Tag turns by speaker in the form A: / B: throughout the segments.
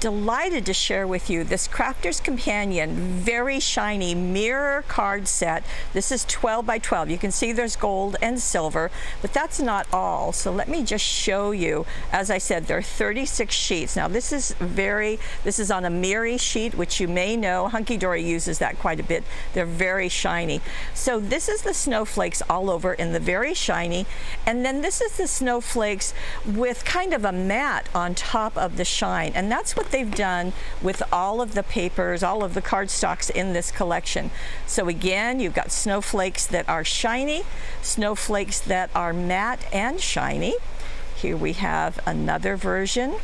A: delighted to share with you this Crafter's Companion very shiny mirror card set. This is 12 by 12. You can see there's gold and silver, but that's not all. So let me just show you. As I said, there are 36 sheets. Now this is on a Miri sheet, which you may know. Hunky Dory uses that quite a bit. They're very shiny. So this is the snowflakes all over in the very shiny, and then this is the snowflakes with kind of a matte on top of the shine, and that's what they've done with all of the papers, all of the cardstocks in this collection. So again, you've got snowflakes that are shiny, snowflakes that are matte and shiny. Here we have another version,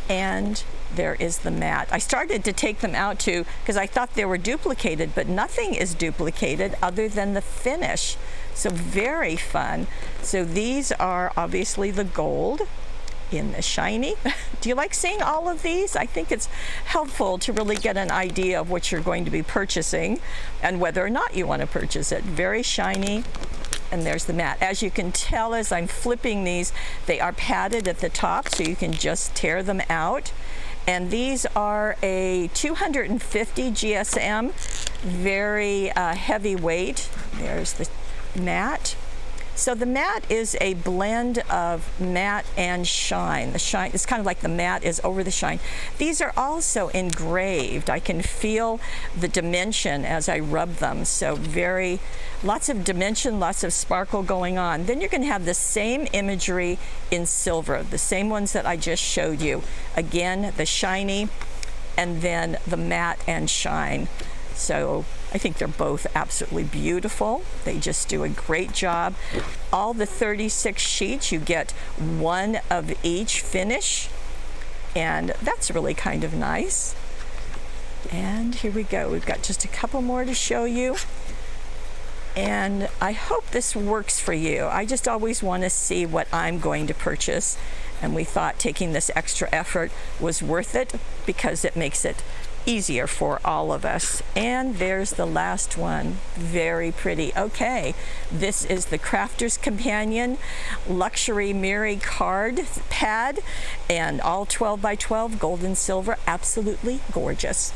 A: and there is the matte. I started to take them out too because I thought they were duplicated, but nothing is duplicated other than the finish. So very fun. So these are obviously the gold in the shiny. Do you like seeing all of these? I think it's helpful to really get an idea of what you're going to be purchasing and whether or not you want to purchase it. Very shiny. And there's the matte. As you can tell as I'm flipping these, they are padded at the top, so you can just tear them out. And these are a 250 GSM, very heavy weight. There's the matte. So the matte is a blend of matte and shine. The shine is kind of like the matte is over the shine. These are also engraved. I can feel the dimension as I rub them. So lots of dimension, lots of sparkle going on. Then you're going to have the same imagery in silver, the same ones that I just showed you. Again, the shiny, and then the matte and shine. So I think they're both absolutely beautiful. They just do a great job. All the 36 sheets, you get one of each finish, and that's really kind of nice. And here we go. We've got just a couple more to show you. And I hope this works for you. I just always want to see what I'm going to purchase. And we thought taking this extra effort was worth it because it makes it easier for all of us. And there's the last one. Very pretty. Okay, this is the Crafter's Companion Luxury Miri card pad, and all 12 by 12, gold and silver. Absolutely gorgeous.